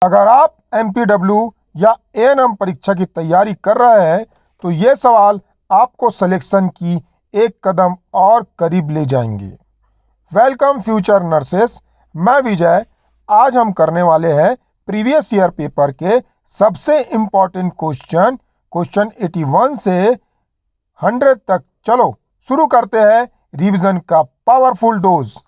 अगर आप MPW या A&M परीक्षा की तैयारी कर रहे हैं तो ये सवाल आपको सिलेक्शन की एक कदम और करीब ले जाएंगे। वेलकम फ्यूचर नर्सेस, मैं विजय। आज हम करने वाले हैं प्रीवियस ईयर पेपर के सबसे इम्पोर्टेंट क्वेश्चन 81 से 100 तक। चलो शुरू करते हैं रिवीजन का पावरफुल डोज।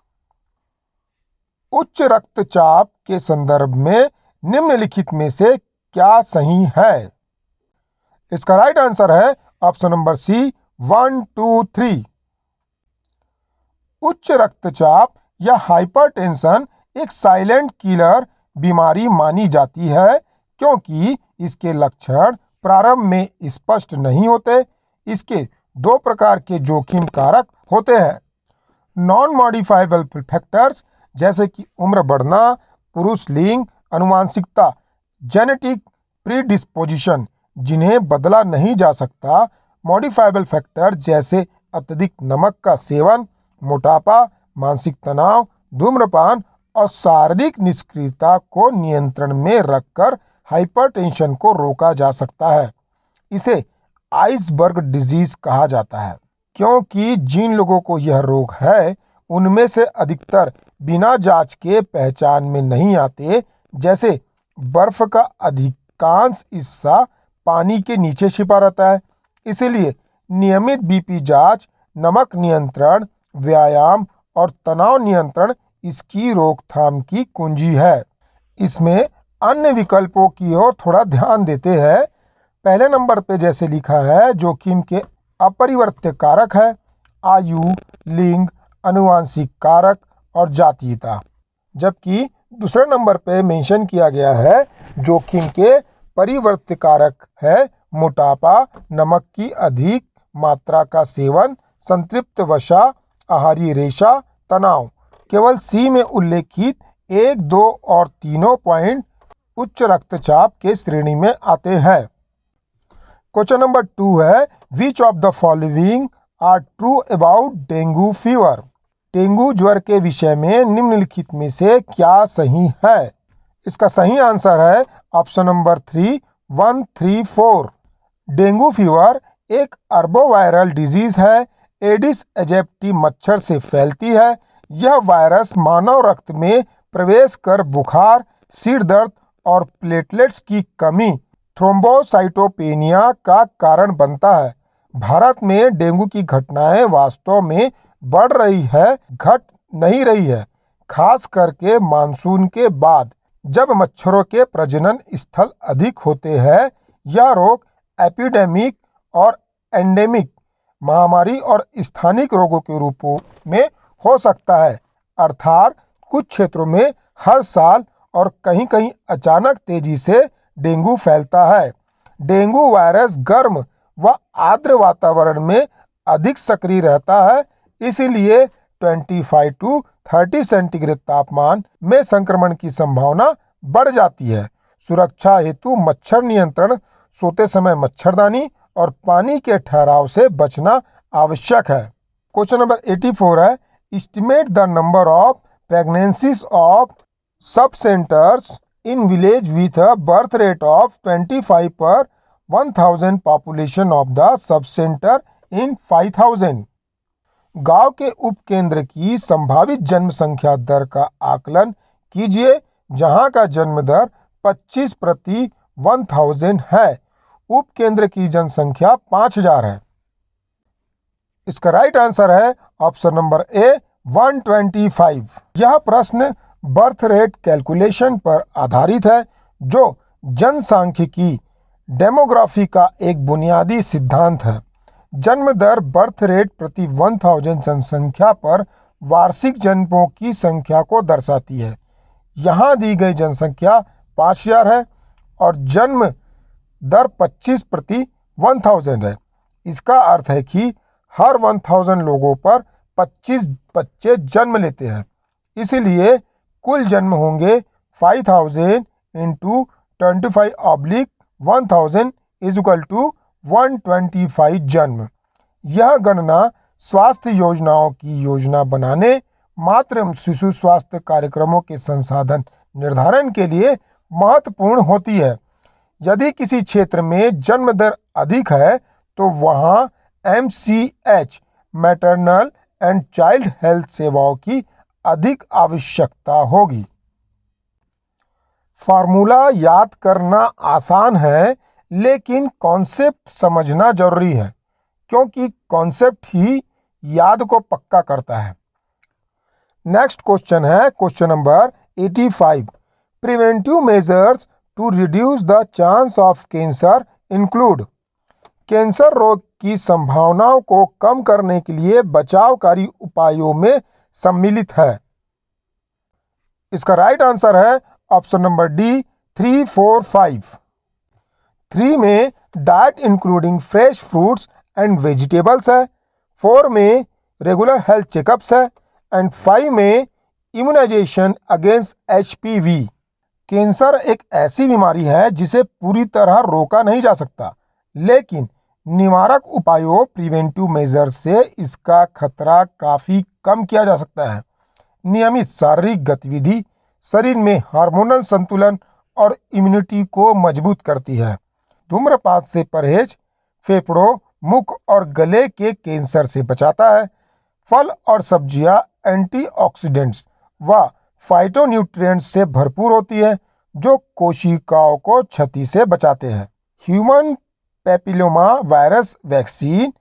उच्च रक्तचाप के संदर्भ में निम्नलिखित में से क्या सही है? इसका राइट आंसर है ऑप्शन नंबर सी 1, 2, 3। उच्च रक्तचाप या हाइपरटेंशन एक साइलेंट किलर बीमारी मानी जाती है क्योंकि इसके लक्षण प्रारंभ में स्पष्ट नहीं होते। इसके दो प्रकार के जोखिम कारक होते हैं, नॉन मॉडिफाइबल फैक्टर्स जैसे कि उम्र बढ़ना, पुरुष लिंग, आनुवंशिकता, जेनेटिक प्रीडिस्पोजिशन जिन्हें बदला नहीं जा सकता, मॉडिफाइबल फैक्टर जैसे अत्यधिक नमक का सेवन, मोटापा, मानसिक तनाव, धूम्रपान और शारीरिक निष्क्रियता को नियंत्रण में रखकर हाइपरटेंशन को रोका जा सकता है। इसे आइसबर्ग डिजीज कहा जाता है क्योंकि जिन लोगों को यह रोग है उनमें से अधिकतर बिना जांच के पहचान में नहीं आते, जैसे बर्फ का अधिकांश हिस्सा पानी के नीचे छिपा रहता है। इसीलिए नियमित बीपी जांच, नमक नियंत्रण, व्यायाम और तनाव नियंत्रण इसकी रोकथाम की कुंजी है। इसमें अन्य विकल्पों की ओर थोड़ा ध्यान देते हैं। पहले नंबर पे जैसे लिखा है, जोखिम के अपरिवर्त्य कारक है आयु, लिंग, आनुवांशिक कारक और जातीयता, जबकि दूसरे नंबर पे मेंशन किया गया है जोखिम के परिवर्त्य कारक है मोटापा, नमक की अधिक मात्रा का सेवन, संतृप्त वसा, आहारीय रेशा, तनाव। केवल सी में उल्लेखित 1, 2 और 3 पॉइंट उच्च रक्तचाप के श्रेणी में आते हैं। क्वेश्चन नंबर 2 है, which of the following are true about dengue fever? Dengue ज्वर के विषय में निम्नलिखित में से क्या सही है? इसका सही आंसर है ऑप्शन नंबर 3, 1, 3, 4। डेंगू फीवर एक अर्बोवायरल डिजीज है। एडिस एजिप्टी मच्छर से फैलती है। यह वायरस मानव रक्त में प्रवेश कर बुखार, सिर दर्द और प्लेटलेट्स की कमी, थ्रोम्बोसाइटोपेनिया का कारण बनता है। भारत में डेंगू की घटनाएं वास्तव में बढ़ रही है, घट नहीं रही है, खास करके मानसून के बाद जब मच्छरों के प्रजनन स्थल अधिक होते हैं। यह रोग एपिडेमिक और एंडेमिक महामारी और स्थानिक रोगों के रूपों में हो सकता है, अर्थात कुछ क्षेत्रों में हर साल और कहीं कहीं अचानक तेजी से डेंगू फैलता है। डेंगू वायरस गर्म व आर्द्र वातावरण में अधिक सक्रिय रहता है, इसीलिए 25 to 30 सेंटीग्रेड तापमान में संक्रमण की संभावना बढ़ जाती है। सुरक्षा हेतु मच्छर नियंत्रण, सोते समय मच्छरदानी और पानी के ठहराव से बचना आवश्यक है। क्वेश्चन नंबर 84 है, estimate the number of pregnancies of sub centres in village with a birth rate of 25 per 1000 population of the sub centre in 5000। गांव के उपकेंद्र की संभावित जन्म संख्या दर का आकलन कीजिए जहां का जन्म दर 25 प्रति 1000 है। उपकेंद्र की जनसंख्या 5000 है। इसका राइट आंसर है ऑप्शन नंबर ए 125। यह प्रश्न बर्थ रेट कैलकुलेशन पर आधारित है जो जनसांख्यिकी डेमोग्राफी का एक बुनियादी सिद्धांत है। जन्म दर बर्थ रेट प्रति 1000 जनसंख्या पर वार्षिक जन्मों की संख्या को दर्शाती है। यहाँ दी गई जनसंख्या 5000 है और जन्म दर 25 प्रति 1000 है। इसका अर्थ है कि हर 1000 लोगों पर 25 बच्चे जन्म लेते हैं। इसलिए कुल जन्म होंगे 5000 इंटू 25/1000 इज इक्वल टू 125 जन्म। यह गणना स्वास्थ्य योजनाओं की योजना बनाने, मातृ एवं शिशु स्वास्थ्य कार्यक्रमों के संसाधन निर्धारण के लिए महत्वपूर्ण होती है। यदि किसी क्षेत्र में जन्म दर अधिक है तो वहां MCH maternal and child health सेवाओं की अधिक आवश्यकता होगी। फार्मूला याद करना आसान है, लेकिन कॉन्सेप्ट समझना जरूरी है, क्योंकि कॉन्सेप्ट ही याद को पक्का करता है। नेक्स्ट क्वेश्चन है question number 85। Preventive measures to reduce the chance of cancer include. Cancer रोग की संभावनाओं को कम करने के लिए बचावकारी उपायों में सम्मिलित है। इसका राइट आंसर है ऑप्शन नंबर डी 3, 4, 5। 3 में diet including fresh fruits and vegetables है। 4 में रेगुलर हेल्थ चेकअप्स है एंड 5 में इम्यूनाइजेशन अगेंस्ट HPV। कैंसर एक ऐसी बीमारी है जिसे पूरी तरह रोका नहीं जा सकता, लेकिन निवारक उपायों प्रिवेंटिव मेजर से इसका खतरा काफी कम किया जा सकता है। नियमित शारीरिक गतिविधि शरीर में हार्मोनल संतुलन और इम्यूनिटी को मजबूत करती है। धूम्रपान से परहेज फेफड़ों, मुख और गले के कैंसर से बचाता है। फल और सब्जियां एंटीऑक्सीडेंट्स व फाइटोन्यूट्रिएंट्स से भरपूर होती है, जो कोशिकाओं को क्षति से बचाते हैं। Human papilloma virus vaccine,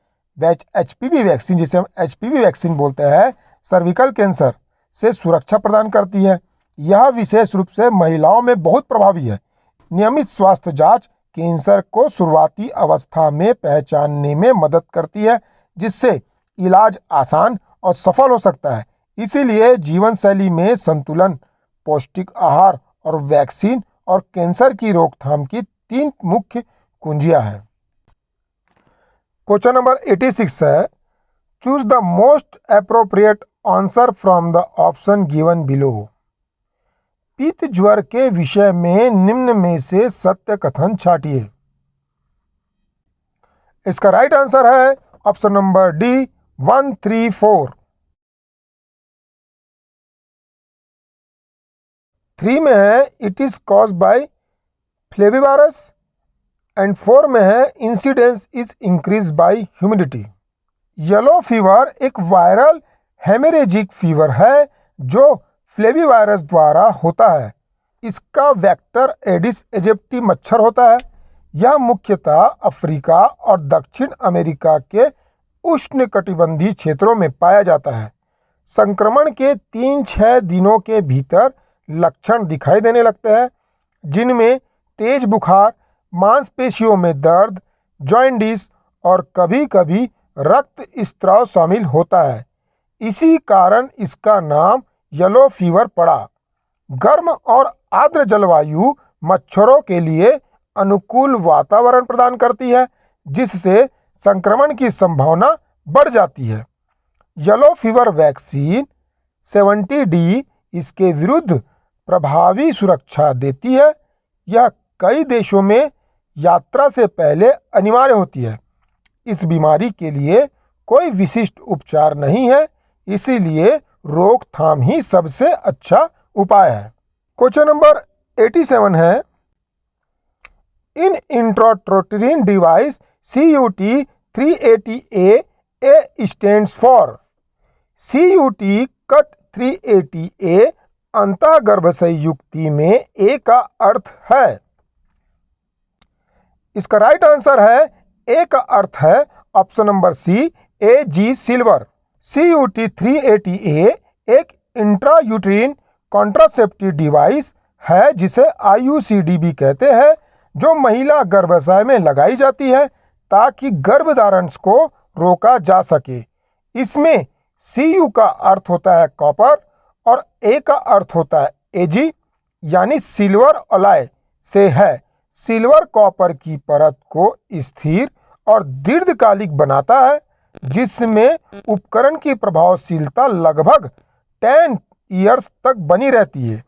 HPV vaccine, जिसे हम HPV वैक्सीन बोलते हैं, सर्विकल कैंसर से सुरक्षा प्रदान करती है। यह विशेष रूप से महिलाओं में बहुत प्रभावी है। नियमित स्वास्थ्य जांच कैंसर को शुरुआती अवस्था में पहचानने में मदद करती है, जिससे इलाज आसान और सफल हो सकता है। इसीलिए जीवन शैली में संतुलन, पौष्टिक आहार और वैक्सीन और कैंसर की रोकथाम की 3 मुख्य कुंजियां हैं। क्वेश्चन नंबर 86 है, choose the most appropriate answer from the option given below. पित्त ज्वर के विषय में निम्न में से सत्य कथन छांटिए। इसका राइट आंसर है ऑप्शन नंबर डी 1, 3, 4। 3 में है it is cause by flavivirus and 4 में है incidence is increase by humidity. Yellow fever एक वायरल हेमरेजिक फीवर है जो फ्लेविवायरस द्वारा होता है। इसका वेक्टर एडिस एजिप्टी मच्छर होता है। यह मुख्यतः अफ्रीका और दक्षिण अमेरिका के उष्णकटिबंधीय क्षेत्रों में पाया जाता है। संक्रमण के 3-6 दिनों के भीतर लक्षण दिखाई देने लगते हैं, जिनमें तेज बुखार, मांसपेशियों में दर्द, जॉइंडिस और कभी-कभी रक्त स्त्राव शामिल होता है। इसी कारण इसका नाम येलो फीवर पड़ा। गर्म और आर्द्र जलवायु मच्छरों के लिए अनुकूल वातावरण प्रदान करती है, जिससे संक्रमण की संभावना बढ़ जाती है। येलो फीवर वैक्सीन 70D इसके विरुद्ध प्रभावी सुरक्षा देती है। यह कई देशों में यात्रा से पहले अनिवार्य होती है। इस बीमारी के लिए कोई विशिष्ट उपचार नहीं है, इसीलिए रोकथाम ही सबसे अच्छा उपाय है। क्वेश्चन नंबर 87 है, in intrauterine device CUT380A stands for. CUT cut 380A अंतःगर्भाशय युक्ति में A का अर्थ है। इसका राइट आंसर है A का अर्थ है option number C AG silver. CUT380A एक इंट्रायूट्रीन कॉन्ट्रासेप्टिव डिवाइस है जिसे IUCD भी कहते हैं, जो महिला गर्भाशय में लगाई जाती है ताकि गर्भधारण को रोका जा सके। इसमें CU का अर्थ होता है कॉपर और A का अर्थ होता है AG यानी सिल्वर अलॉय से है। सिल्वर कॉपर की परत को स्थिर और दीर्घकालिक बनाता है, जिसमें उपकरण की प्रभावशीलता लगभग 10 ईयर्स तक बनी रहती है।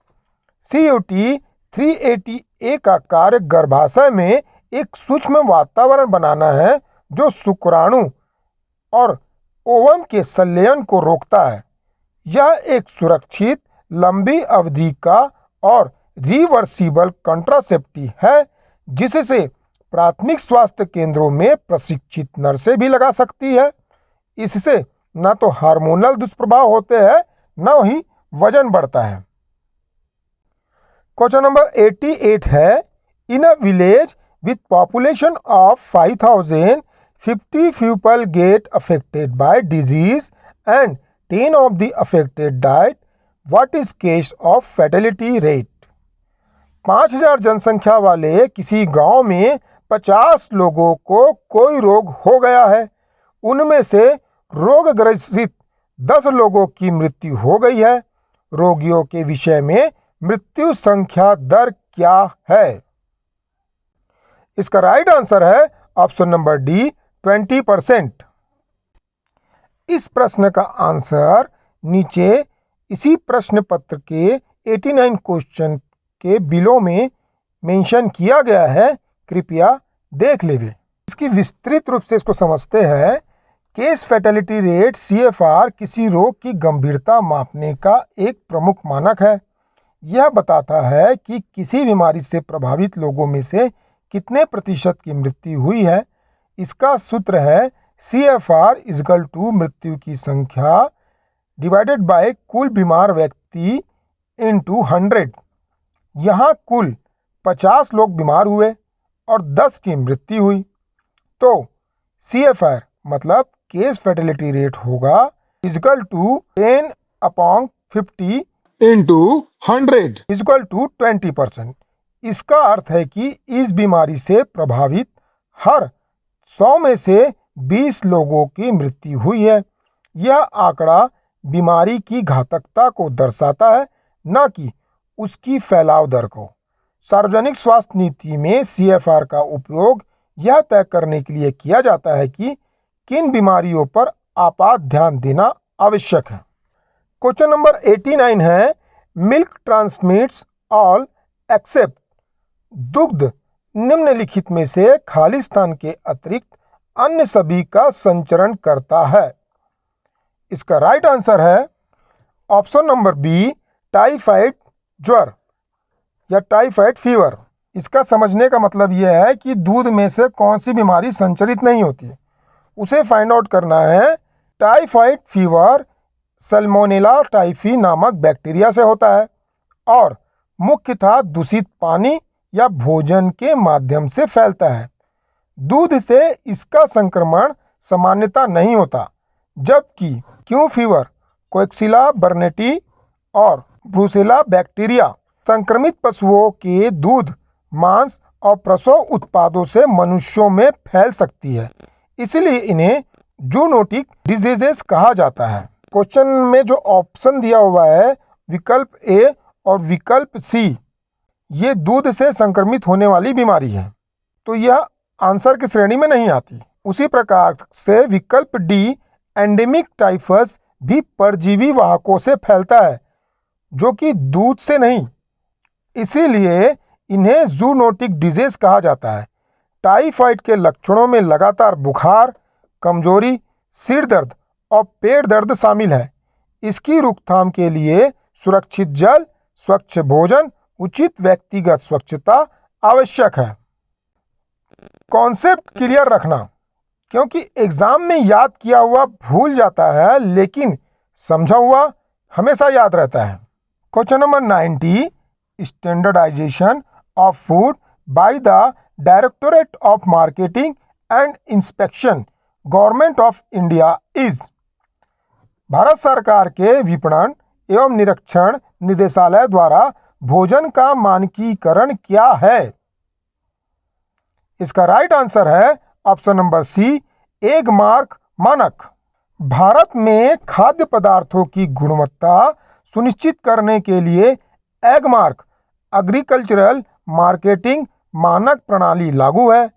CUT380A का कार्य गर्भाशय में एक सूक्ष्म वातावरण बनाना है जो शुक्राणु और ओवम के संलयन को रोकता है। यह एक सुरक्षित, लंबी अवधि का और रिवर्सिबल कॉन्ट्रासेप्टिव है, जिससे प्राथमिक स्वास्थ्य केंद्रों में प्रशिक्षित नर्सें भी लगा सकती है। इससे न तो हार्मोनल दुष्प्रभाव होते हैं, न ही वजन बढ़ता है। क्वेश्चन नंबर 88 है, in a village with population of 5000, 50 people get affected by disease and 10 of the affected died. What is case of fatality rate? 5000 जनसंख्या वाले किसी गांव में 50 लोगों को कोई रोग हो गया है। उनमें से रोग ग्रसित 10 लोगों की मृत्यु हो गई है। रोगियों के विषय में मृत्यु संख्या दर क्या है? इसका राइट आंसर है ऑप्शन नंबर डी, 20%। इस प्रश्न का आंसर नीचे इसी प्रश्न पत्र के 89 क्वेश्चन के बिलो में मेंशन किया गया है, कृपया देख लेवे। इसकी विस्तृत रूप से इसको समझते हैं। केस फैटेलिटी रेट CFR किसी रोग की गंभीरता मापने का एक प्रमुख मानक है। यह बताता है कि किसी बीमारी से प्रभावित लोगों में से कितने प्रतिशत की मृत्यु हुई है। इसका सूत्र है CFR = मृत्यु की संख्या डिवाइडेड बाय कुल बीमार व्यक्ति इंटू 100। यहाँ कुल 50 लोग बीमार हुए और 10 की मृत्यु हुई, तो CFR मतलब केस फैटेलिटी रेट होगा = 10/50 इंटू 100 = 20%। इसका अर्थ है कि इस बीमारी से प्रभावित हर 100 में से 20 लोगों की मृत्यु हुई है। यह आंकड़ा बीमारी की घातकता को दर्शाता है, न कि उसकी फैलाव दर को। सार्वजनिक स्वास्थ्य नीति में CFR का उपयोग यह तय करने के लिए किया जाता है कि किन बीमारियों पर आपात ध्यान देना आवश्यक है। क्वेश्चन नंबर 89 है, मिल्क ट्रांसमिट्स ऑल एक्सेप्ट। दुग्ध निम्नलिखित में से खालिस्तान के अतिरिक्त अन्य सभी का संचरण करता है। इसका राइट आंसर है ऑप्शन नंबर बी, टाइफाइड ज्वर या टाइफाइड फीवर। इसका समझने का मतलब यह है कि दूध में से कौन सी बीमारी संचरित नहीं होती, उसे फाइंड आउट करना है। टाइफाइड फीवर सल्मोनेला टाइफी नामक बैक्टीरिया से होता है और मुख्यतः दूषित पानी या भोजन के माध्यम से फैलता है। दूध से इसका संक्रमण सामान्यतः नहीं होता, जबकि क्यू फीवर, कोएक्सिला बर्नेटी और ब्रुसेला बैक्टीरिया संक्रमित पशुओं के दूध, मांस और प्रसव उत्पादों से मनुष्यों में फैल सकती है। इसलिए इन्हें जूनोटिक डिजीजेस कहा जाता है। क्वेश्चन में जो ऑप्शन दिया हुआ है विकल्प ए और विकल्प सी, ये दूध से संक्रमित होने वाली बीमारी है, तो यह आंसर की श्रेणी में नहीं आती। उसी प्रकार से विकल्प डी, एंडेमिक टाइफस, भी परजीवी वाहकों से फैलता है, जो कि दूध से नहीं। इसीलिए इन्हें जूनोटिक डिजीज कहा जाता है। टाइफाइड के लक्षणों में लगातार बुखार, कमजोरी, सिर दर्द और पेट दर्द शामिल है। इसकी रोकथाम के लिए सुरक्षित जल, स्वच्छ भोजन, उचित व्यक्तिगत स्वच्छता आवश्यक है। कॉन्सेप्ट क्लियर रखना, क्योंकि एग्जाम में याद किया हुआ भूल जाता है, लेकिन समझा हुआ हमेशा याद रहता है। Question number 90, standardization of food by the directorate of marketing and inspection, government of India is. Bharat सरकार के विपणन एवं निरीक्षण निदेशालय द्वारा भोजन का मानकीकरण क्या है? इसका राइट आंसर है option number C, Agmark मानक। भारत में खाद्य पदार्थों की गुणवत्ता सुनिश्चित करने के लिए एग मार्क एग्रीकल्चरल मार्केटिंग मानक प्रणाली लागू है।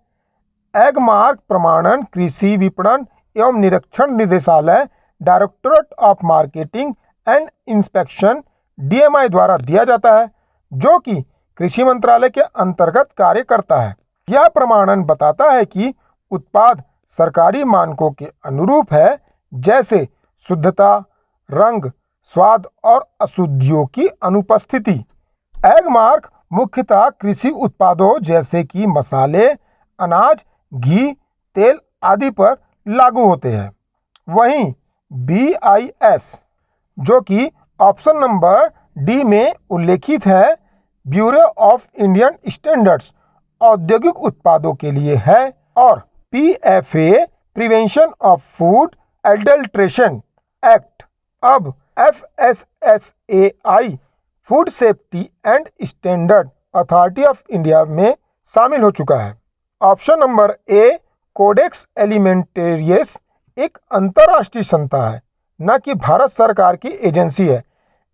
एग मार्क प्रमाणन कृषि विपणन एवं निरीक्षण निदेशालय, directorate of marketing and inspection DMI द्वारा दिया जाता है, जो कि कृषि मंत्रालय के अंतर्गत कार्य करता है। यह प्रमाणन बताता है कि उत्पाद सरकारी मानकों के अनुरूप है, जैसे शुद्धता, रंग, स्वाद और अशुद्धियों की अनुपस्थिति। एगमार्क मुख्यतः कृषि उत्पादों जैसे कि मसाले, अनाज, घी, तेल आदि पर लागू होते हैं। वहीं BIS, जो कि ऑप्शन नंबर डी में उल्लेखित है, ब्यूरो ऑफ इंडियन स्टैंडर्ड्स औद्योगिक उत्पादों के लिए है। और PFA, prevention of food adulteration act, अब FSSAI, food safety and standard authority of India में शामिल हो चुका है। Option number A, codex Alimentarius एक अंतर्राष्ट्रीय संस्था है, न कि भारत सरकार की एजेंसी है।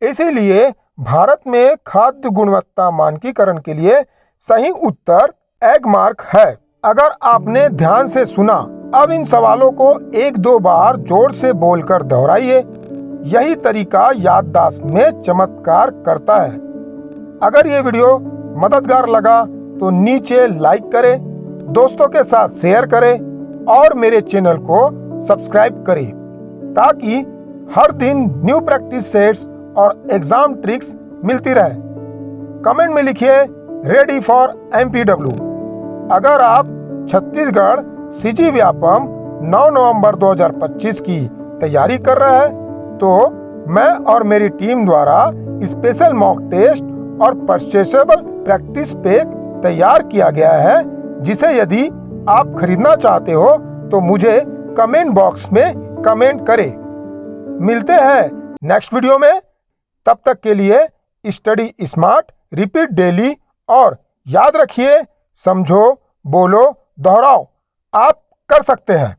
इसीलिए भारत में खाद्य गुणवत्ता मानकीकरण के लिए सही उत्तर एगमार्क है। अगर आपने ध्यान से सुना, अब इन सवालों को 1-2 बार जोर से बोलकर दोहराइए। यही तरीका याददाश्त में चमत्कार करता है। अगर ये वीडियो मददगार लगा तो नीचे लाइक करें, दोस्तों के साथ शेयर करें और मेरे चैनल को सब्सक्राइब करें ताकि हर दिन न्यू प्रैक्टिस सेट्स और एग्जाम ट्रिक्स मिलती रहे। कमेंट में लिखिए रेडी फॉर MPW। अगर आप छत्तीसगढ़ सीजी व्यापम 9 नवंबर 2025 की तैयारी कर रहे हैं तो मैं और मेरी टीम द्वारा स्पेशल मॉक टेस्ट और परचेसेबल प्रैक्टिस पैक तैयार किया गया है, जिसे यदि आप खरीदना चाहते हो तो मुझे कमेंट बॉक्स में कमेंट करें। मिलते हैं नेक्स्ट वीडियो में। तब तक के लिए स्टडी स्मार्ट, रिपीट डेली और याद रखिए, समझो, बोलो, दोहराओ, आप कर सकते हैं।